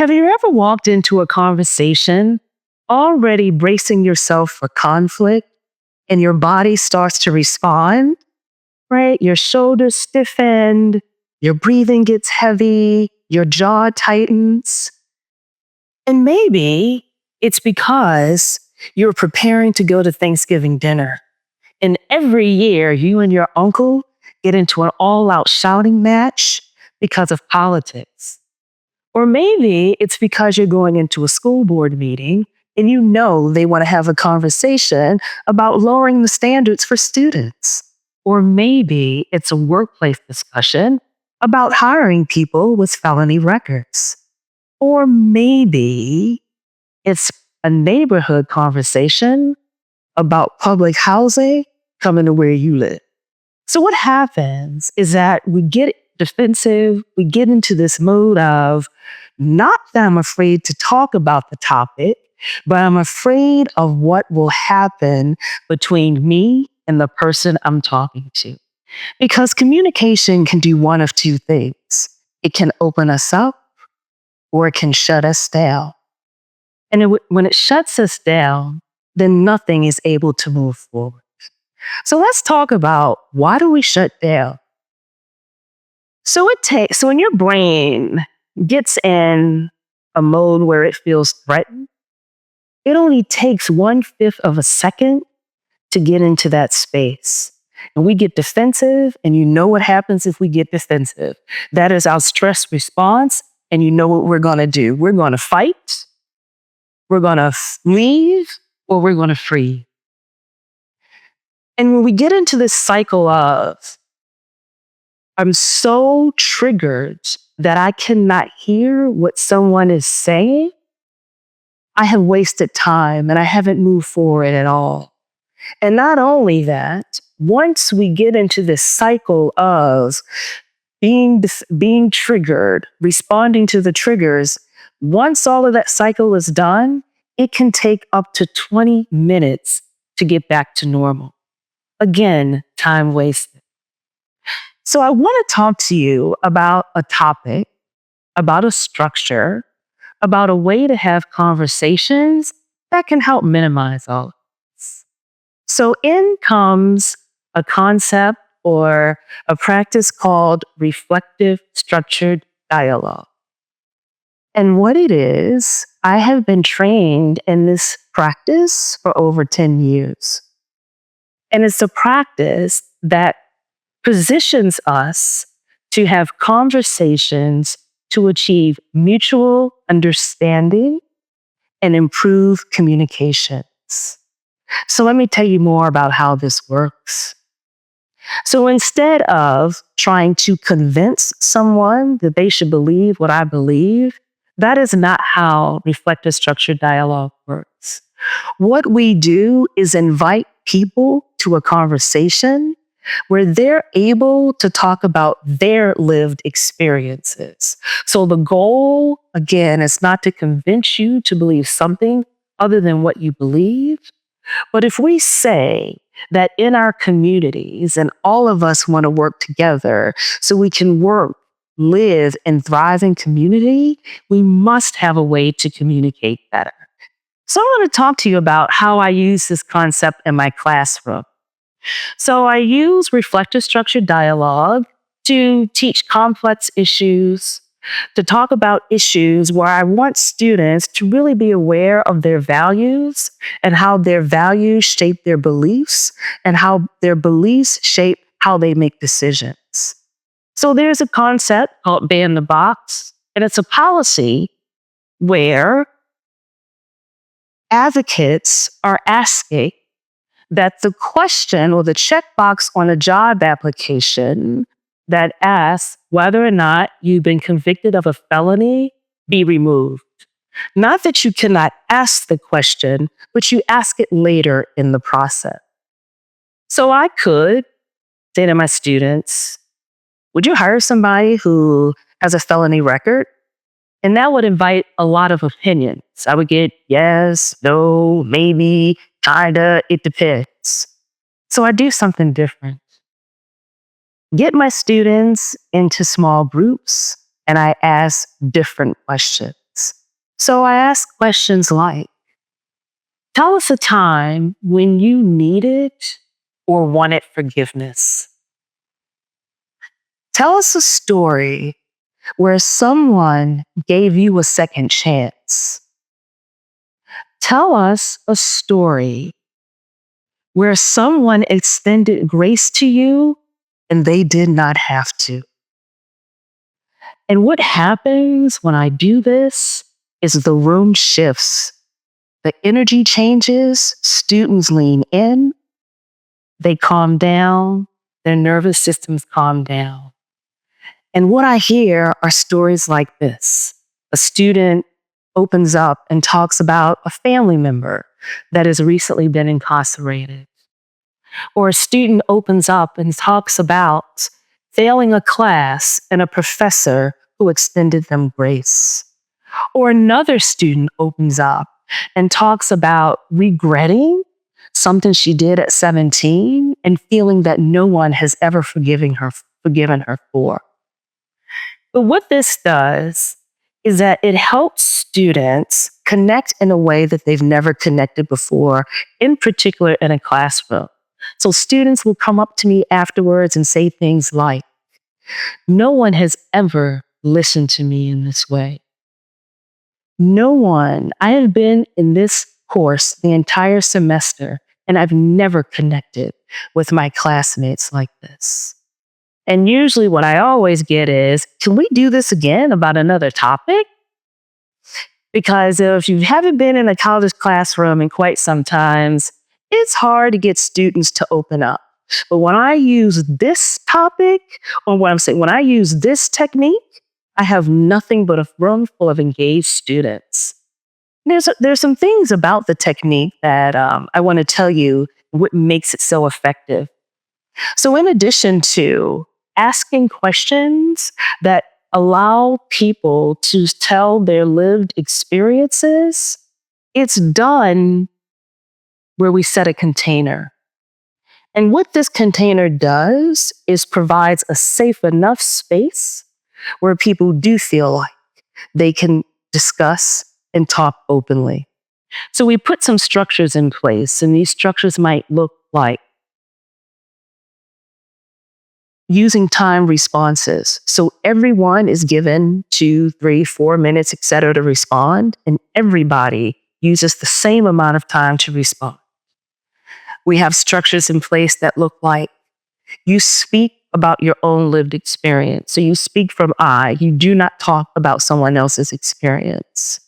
Have you ever walked into a conversation already bracing yourself for conflict and your body starts to respond, right? Your shoulders stiffen, your breathing gets heavy, your jaw tightens. And maybe it's because you're preparing to go to Thanksgiving dinner. And every year, you and your uncle get into an all-out shouting match because of politics. Or maybe it's because you're going into a school board meeting and you know they want to have a conversation about lowering the standards for students. Or maybe it's a workplace discussion about hiring people with felony records. Or maybe it's a neighborhood conversation about public housing coming to where you live. So what happens is that we get defensive, we get into this mode of not that I'm afraid to talk about the topic, but I'm afraid of what will happen between me and the person I'm talking to. Because communication can do one of two things. It can open us up or it can shut us down. And when it shuts us down, then nothing is able to move forward. So let's talk about why do we shut down? So when your brain gets in a mode where it feels threatened, it only takes 1/5 of a second to get into that space. And we get defensive, and you know what happens if we get defensive. That is our stress response, and you know what we're going to do. We're going to fight, we're going to leave, or we're going to freeze. And when we get into this cycle of, I'm so triggered that I cannot hear what someone is saying, I have wasted time and I haven't moved forward at all. And not only that, once we get into this cycle of being triggered, responding to the triggers, once all of that cycle is done, it can take up to 20 minutes to get back to normal. Again, time wasted. So I want to talk to you about a topic, about a structure, about a way to have conversations that can help minimize all of this. So in comes a concept or a practice called reflective structured dialogue. And what it is, I have been trained in this practice for over 10 years. And it's a practice that positions us to have conversations to achieve mutual understanding and improve communications. So let me tell you more about how this works. So instead of trying to convince someone that they should believe what I believe, that is not how reflective structured dialogue works. What we do is invite people to a conversation where they're able to talk about their lived experiences. So the goal, again, is not to convince you to believe something other than what you believe. But if we say that in our communities and all of us want to work together so we can work, live, and thrive in community, we must have a way to communicate better. So I want to talk to you about how I use this concept in my classroom. So I use reflective structured dialogue to teach complex issues, to talk about issues where I want students to really be aware of their values and how their values shape their beliefs and how their beliefs shape how they make decisions. So there's a concept called ban the box, and it's a policy where advocates are asking that the question or the checkbox on a job application that asks whether or not you've been convicted of a felony be removed. Not that you cannot ask the question, but you ask it later in the process. So I could say to my students, would you hire somebody who has a felony record? And that would invite a lot of opinions. I would get yes, no, maybe, kinda, it depends. So I do something different. Get my students into small groups and I ask different questions. So I ask questions like, tell us a time when you needed or wanted forgiveness. Tell us a story where someone gave you a second chance. Tell us a story where someone extended grace to you and they did not have to. And what happens when I do this is the room shifts. The energy changes, students lean in, they calm down, their nervous systems calm down. And what I hear are stories like this. A student opens up and talks about a family member that has recently been incarcerated. Or a student opens up and talks about failing a class and a professor who extended them grace. Or another student opens up and talks about regretting something she did at 17 and feeling that no one has ever forgiven her for. But what this does is that it helps students connect in a way that they've never connected before, in particular in a classroom. So students will come up to me afterwards and say things like, no one has ever listened to me in this way. No one, I have been in this course the entire semester, and I've never connected with my classmates like this. And usually what I always get is, can we do this again about another topic? Because if you haven't been in a college classroom in quite some times, it's hard to get students to open up. But when I use this topic, or what I'm saying, when I use this technique, I have nothing but a room full of engaged students. There's some things about the technique that I want to tell you what makes it so effective. So in addition to asking questions that allow people to tell their lived experiences, it's done where we set a container. And what this container does is provides a safe enough space where people do feel like they can discuss and talk openly. So we put some structures in place, and these structures might look like using time responses. So everyone is given 2, 3, 4 minutes, et cetera, to respond, and everybody uses the same amount of time to respond. We have structures in place that look like you speak about your own lived experience. So you speak from I. You do not talk about someone else's experience.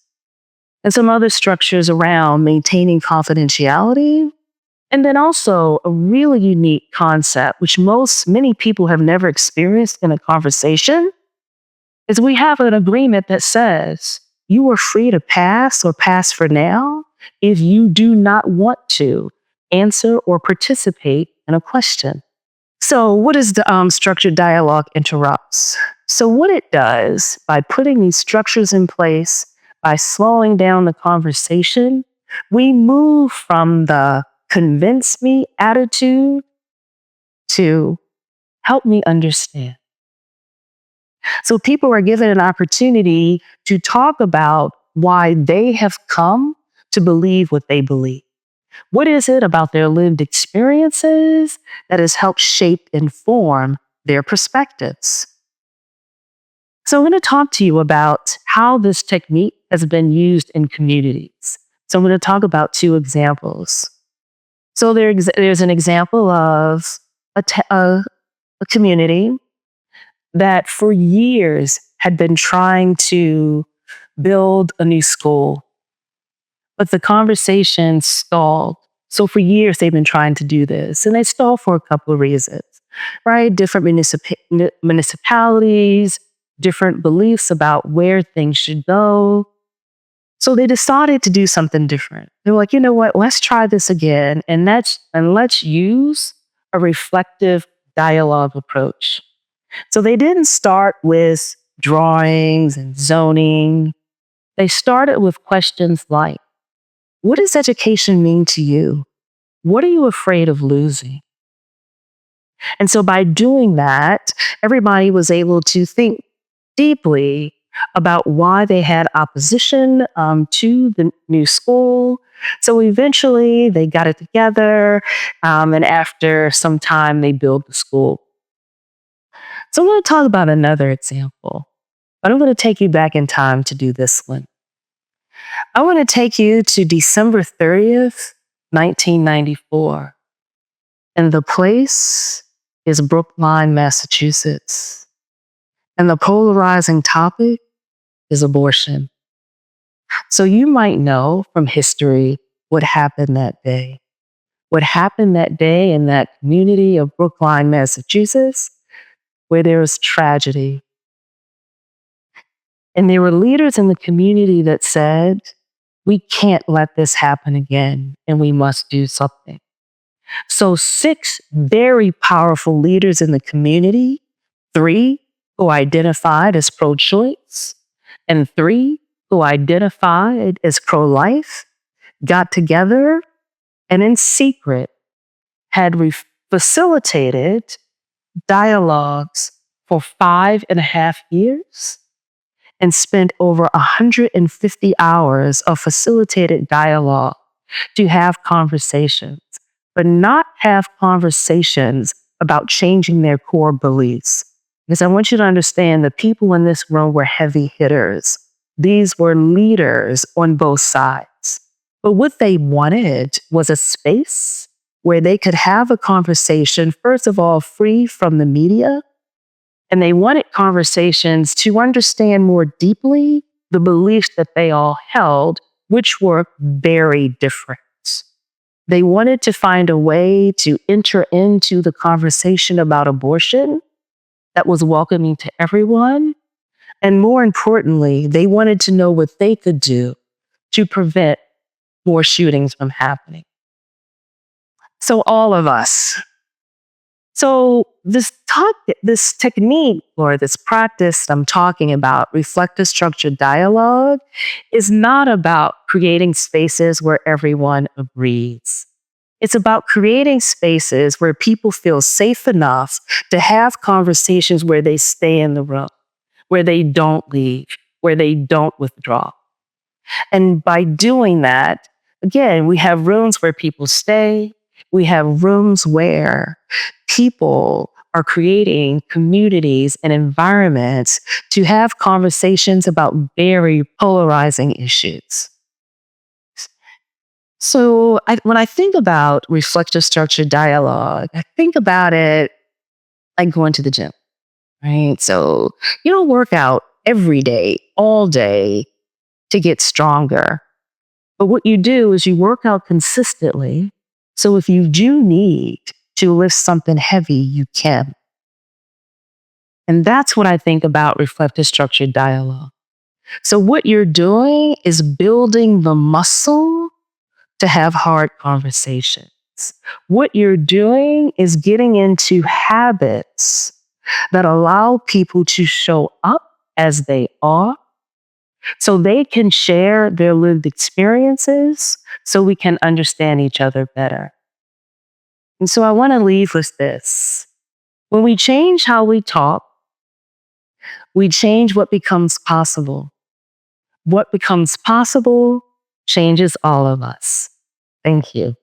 And some other structures around maintaining confidentiality. And then also a really unique concept, which many people have never experienced in a conversation, is we have an agreement that says you are free to pass or pass for now if you do not want to answer or participate in a question. So what is the structured dialogue interrupts? So what it does by putting these structures in place, by slowing down the conversation, we move from the convince me attitude to help me understand. So people are given an opportunity to talk about why they have come to believe what they believe. What is it about their lived experiences that has helped shape and form their perspectives? So I'm going to talk to you about how this technique has been used in communities. So I'm going to talk about 2 examples. So there's an example of a community that for years had been trying to build a new school, but the conversation stalled. So for years, they've been trying to do this, and they stalled for a couple of reasons, right? Different municipalities, different beliefs about where things should go. So they decided to do something different. They were like, you know what? Let's try this again, and let's use a reflective dialogue approach. So they didn't start with drawings and zoning. They started with questions like, what does education mean to you? What are you afraid of losing? And so by doing that, everybody was able to think deeply about why they had opposition to the new school. So eventually they got it together, and after some time, they built the school. So I'm going to talk about another example, but I'm going to take you back in time to do this one. I want to take you to December 30th, 1994. And the place is Brookline, Massachusetts. And the polarizing topic is abortion. So you might know from history what happened that day. What happened that day in that community of Brookline, Massachusetts, where there was tragedy. And there were leaders in the community that said, we can't let this happen again, and we must do something. So 6 very powerful leaders in the community, 3 who identified as pro-choice, and 3 who identified as pro-life, got together and in secret had facilitated dialogues for 5.5 years and spent over 150 hours of facilitated dialogue to have conversations, but not have conversations about changing their core beliefs. Because I want you to understand the people in this room were heavy hitters. These were leaders on both sides. But what they wanted was a space where they could have a conversation, first of all, free from the media. And they wanted conversations to understand more deeply the beliefs that they all held, which were very different. They wanted to find a way to enter into the conversation about abortion that was welcoming to everyone. And more importantly, they wanted to know what they could do to prevent more shootings from happening. So all of us. So this technique or this practice I'm talking about, reflective structured dialogue, is not about creating spaces where everyone agrees. It's about creating spaces where people feel safe enough to have conversations where they stay in the room, where they don't leave, where they don't withdraw. And by doing that, again, we have rooms where people stay. We have rooms where people are creating communities and environments to have conversations about very polarizing issues. So when I think about reflective structured dialogue, I think about it like going to the gym, right? So you don't work out every day, all day to get stronger. But what you do is you work out consistently. So if you do need to lift something heavy, you can. And that's what I think about reflective structured dialogue. So what you're doing is building the muscle to have hard conversations. What you're doing is getting into habits that allow people to show up as they are so they can share their lived experiences so we can understand each other better. And so I want to leave with this. When we change how we talk, we change what becomes possible. What becomes possible changes all of us. Thank you.